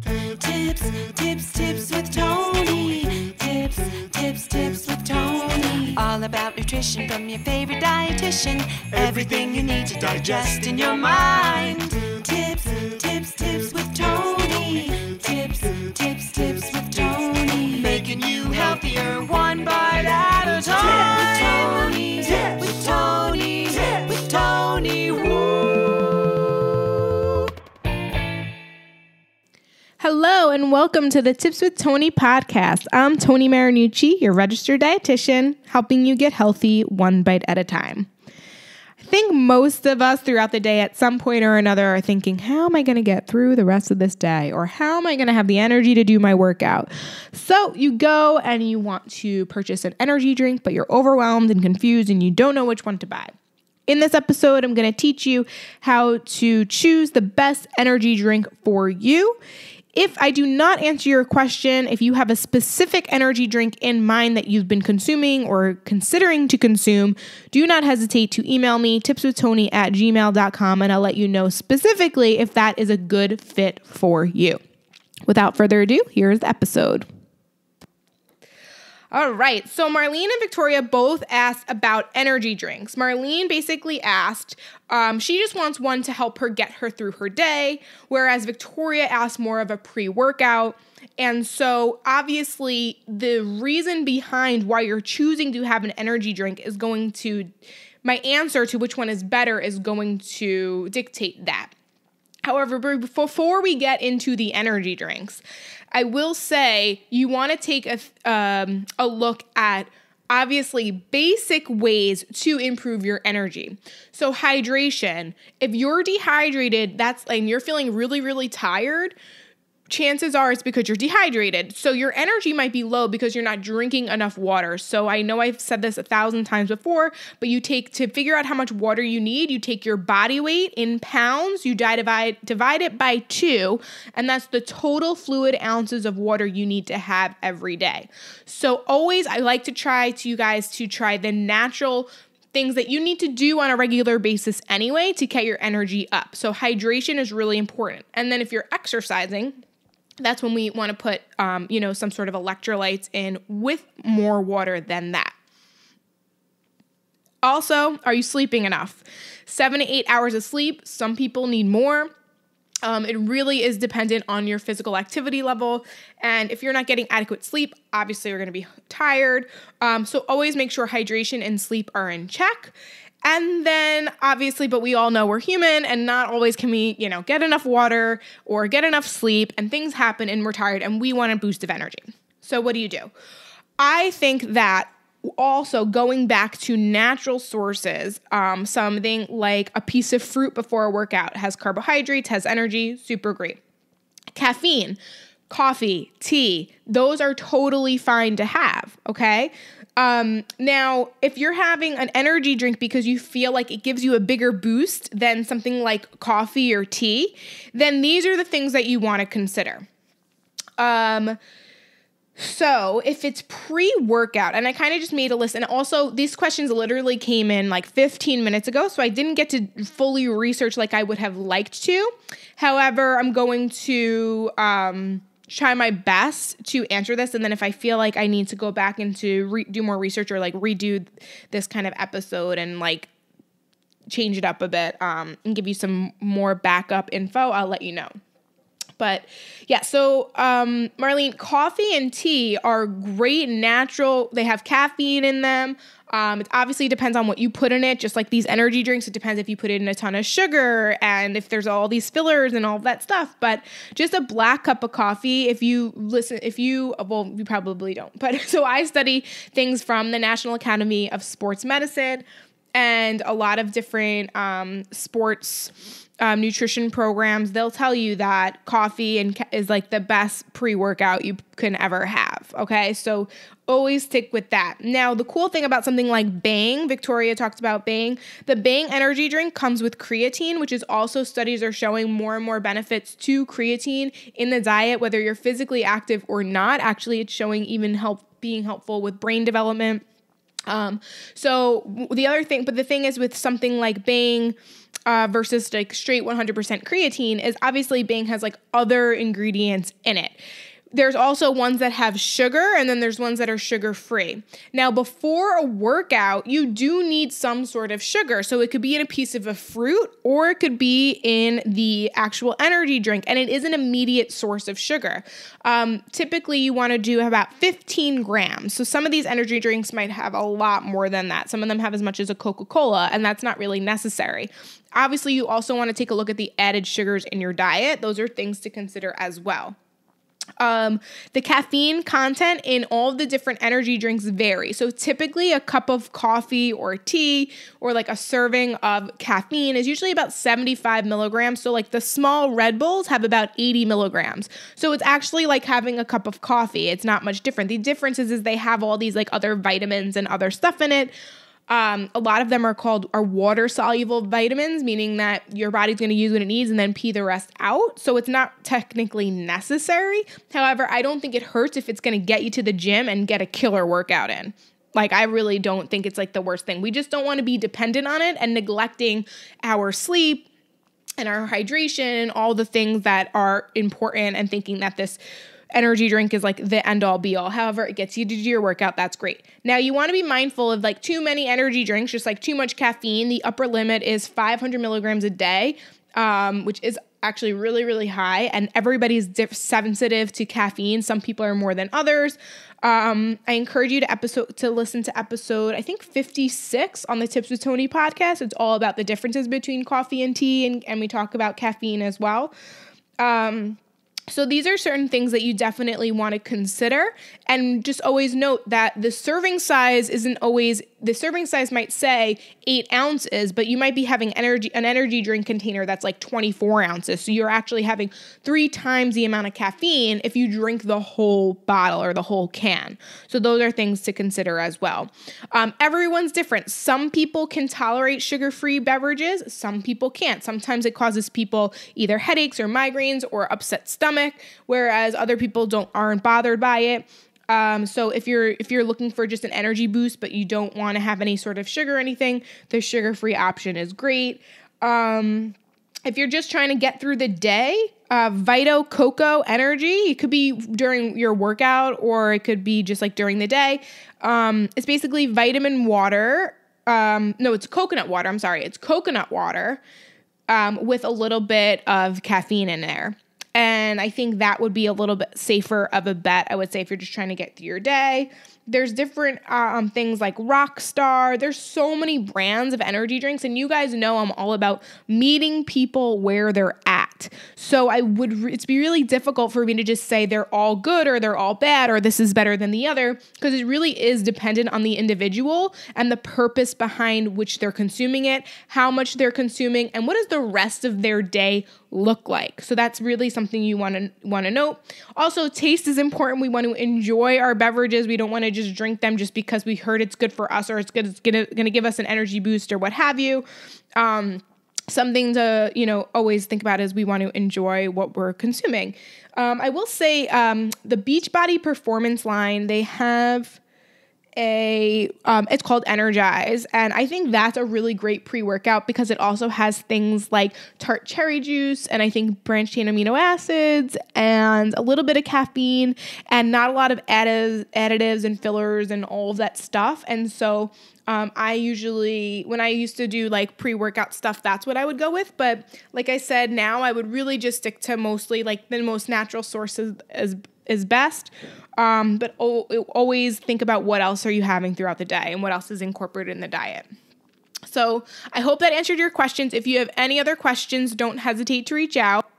Tips with Toni. Tips with Toni. All about nutrition from your favorite dietitian. Everything you need to digest in your mind. Tips with Toni. Tips with Toni. Making you healthier one bite at a time. With Toni. Woo. Hello and welcome to the Tips with Toni podcast. I'm Toni Marinucci, your registered dietitian, helping you get healthy one bite at a time. I think most of us throughout the day at some point or another are thinking, how am I going to get through the rest of this day? Or how am I going to have the energy to do my workout? So you go and you want to purchase an energy drink, but you're overwhelmed and confused and you don't know which one to buy. In this episode, I'm going to teach you how to choose the best energy drink for you. If I do not answer your question, if you have a specific energy drink in mind that you've been consuming or considering to consume, do not hesitate to email me, tipswithtoni@gmail.com, and I'll let you know specifically if that is a good fit for you. Without further ado, here's the episode. All right, so Marlene and Victoria both asked about energy drinks. Marlene basically asked, she just wants one to help her get her through her day, whereas Victoria asked more of a pre-workout. And so obviously the reason behind why you're choosing to have an energy drink is going to, my answer to which one is better is going to dictate that. However, before we get into the energy drinks, I will say you want to take a look at obviously basic ways to improve your energy. So hydration, if you're dehydrated, and you're feeling really, really tired, chances are it's because you're dehydrated. So your energy might be low because you're not drinking enough water. So I know I've said this 1,000 times before, but to figure out how much water you need, you take your body weight in pounds, you divide it by 2, and that's the total fluid ounces of water you need to have every day. So always, I like to try the natural things that you need to do on a regular basis anyway to get your energy up. So hydration is really important. And then if you're exercising, that's when we want to put, some sort of electrolytes in with more water than that. Also, are you sleeping enough? 7 to 8 hours of sleep. Some people need more. It really is dependent on your physical activity level. And if you're not getting adequate sleep, obviously you're going to be tired. So always make sure hydration and sleep are in check. And then obviously, but we all know we're human and not always can we, get enough water or get enough sleep, and things happen and we're tired and we want a boost of energy. So what do? I think that also going back to natural sources, something like a piece of fruit before a workout has carbohydrates, has energy, super great. Caffeine, coffee, tea, those are totally fine to have, okay? Now, if you're having an energy drink because you feel like it gives you a bigger boost than something like coffee or tea, then these are the things that you want to consider. So if it's pre-workout, and I kind of just made a list, and also these questions literally came in like 15 minutes ago, so I didn't get to fully research like I would have liked to. However, I'm going to try my best to answer this, and then if I feel like I need to go back and to do more research or like redo this kind of episode and like change it up a bit and give you some more backup info, I'll let you know. But yeah, so Marlene, coffee and tea are great, natural. They have caffeine in them. It obviously depends on what you put in it. Just like these energy drinks, it depends if you put in a ton of sugar and if there's all these fillers and all that stuff. But just a black cup of coffee, you probably don't. But so I study things from the National Academy of Sports Medicine and a lot of different sports nutrition programs. They'll tell you that coffee is like the best pre-workout you can ever have. Okay, so always stick with that. Now, the cool thing about something like Bang, Victoria talked about Bang. The Bang energy drink comes with creatine, which is also studies are showing more and more benefits to creatine in the diet, whether you're physically active or not. Actually, it's showing even being helpful with brain development. So the thing is with something like Bang, versus like straight 100% creatine is obviously Bing has like other ingredients in it. There's also ones that have sugar, and then there's ones that are sugar-free. Now, before a workout, you do need some sort of sugar. So it could be in a piece of a fruit, or it could be in the actual energy drink, and it is an immediate source of sugar. Typically, you want to do about 15 grams. So some of these energy drinks might have a lot more than that. Some of them have as much as a Coca-Cola, and that's not really necessary. Obviously, you also want to take a look at the added sugars in your diet. Those are things to consider as well. The caffeine content in all the different energy drinks vary. So typically a cup of coffee or tea or like a serving of caffeine is usually about 75 milligrams. So like the small Red Bulls have about 80 milligrams. So it's actually like having a cup of coffee. It's not much different. The difference is they have all these like other vitamins and other stuff in it. A lot of them are water soluble vitamins, meaning that your body's going to use what it needs and then pee the rest out. So it's not technically necessary. However, I don't think it hurts if it's going to get you to the gym and get a killer workout in. Like, I really don't think it's like the worst thing. We just don't want to be dependent on it and neglecting our sleep and our hydration and all the things that are important and thinking that this energy drink is like the end all be all. However, it gets you to do your workout. That's great. Now you want to be mindful of like too many energy drinks, just like too much caffeine. The upper limit is 500 milligrams a day, which is actually really, really high. And everybody's sensitive to caffeine. Some people are more than others. I encourage you to listen to episode, I think 56 on the Tips with Toni podcast. It's all about the differences between coffee and tea. And we talk about caffeine as well. So these are certain things that you definitely want to consider, and just always note that the serving size might say 8 ounces, but you might be having an energy drink container that's like 24 ounces. So you're actually having 3 times the amount of caffeine if you drink the whole bottle or the whole can. So those are things to consider as well. Everyone's different. Some people can tolerate sugar-free beverages. Some people can't. Sometimes it causes people either headaches or migraines or upset stomach, whereas other people aren't bothered by it. So if you're looking for just an energy boost, but you don't want to have any sort of sugar or anything, the sugar-free option is great. If you're just trying to get through the day, Vito Coco Energy, it could be during your workout or it could be just like during the day. It's basically vitamin water. No, it's coconut water. I'm sorry. It's coconut water with a little bit of caffeine in there. And I think that would be a little bit safer of a bet, I would say, if you're just trying to get through your day. There's different things like Rockstar. There's so many brands of energy drinks, and you guys know I'm all about meeting people where they're at. So it's be really difficult for me to just say they're all good or they're all bad or this is better than the other, because it really is dependent on the individual and the purpose behind which they're consuming it, how much they're consuming, and what does the rest of their day look like. So that's really something you want to note. Also, taste is important. We want to enjoy our beverages. We don't want to just drink them just because we heard it's good for us or it's going to give us an energy boost or what have you. Something to, always think about is we want to enjoy what we're consuming. I will say the Beachbody Performance line, they have it's called Energize, and I think that's a really great pre-workout because it also has things like tart cherry juice and I think branched chain amino acids and a little bit of caffeine and not a lot of additives and fillers and all of that stuff. And so when I used to do like pre-workout stuff, that's what I would go with. But like I said, now I would really just stick to mostly like the most natural sources is best. But always think about what else are you having throughout the day and what else is incorporated in the diet. So I hope that answered your questions. If you have any other questions, don't hesitate to reach out.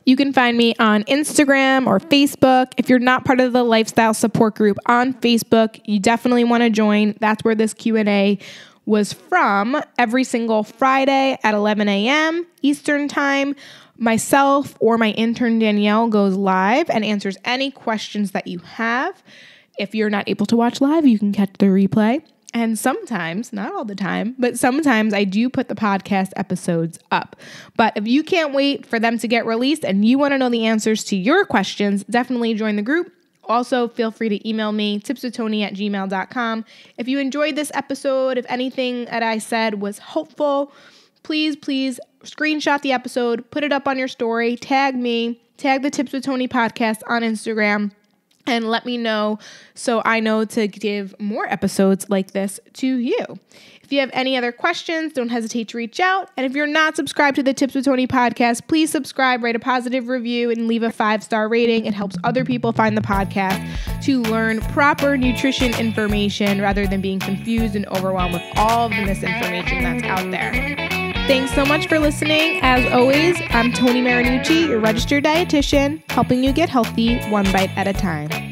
You can find me on Instagram or Facebook. If you're not part of the lifestyle support group on Facebook, you definitely want to join. That's where this Q&A was from. Every single Friday at 11 a.m. Eastern time, myself or my intern Danielle goes live and answers any questions that you have. If you're not able to watch live, you can catch the replay. And sometimes, not all the time, but sometimes I do put the podcast episodes up. But if you can't wait for them to get released and you want to know the answers to your questions, definitely join the group. Also, feel free to email me, tipswithtoni@gmail.com. If you enjoyed this episode, if anything that I said was helpful, please screenshot the episode, put it up on your story, tag me, tag the Tips with Toni podcast on Instagram, and let me know so I know to give more episodes like this to you. If you have any other questions, don't hesitate to reach out. And if you're not subscribed to the Tips with Toni podcast, please subscribe, write a positive review, and leave a 5-star rating. It helps other people find the podcast to learn proper nutrition information rather than being confused and overwhelmed with all of the misinformation that's out there. Thanks so much for listening. As always, I'm Toni Marinucci, your registered dietitian, helping you get healthy one bite at a time.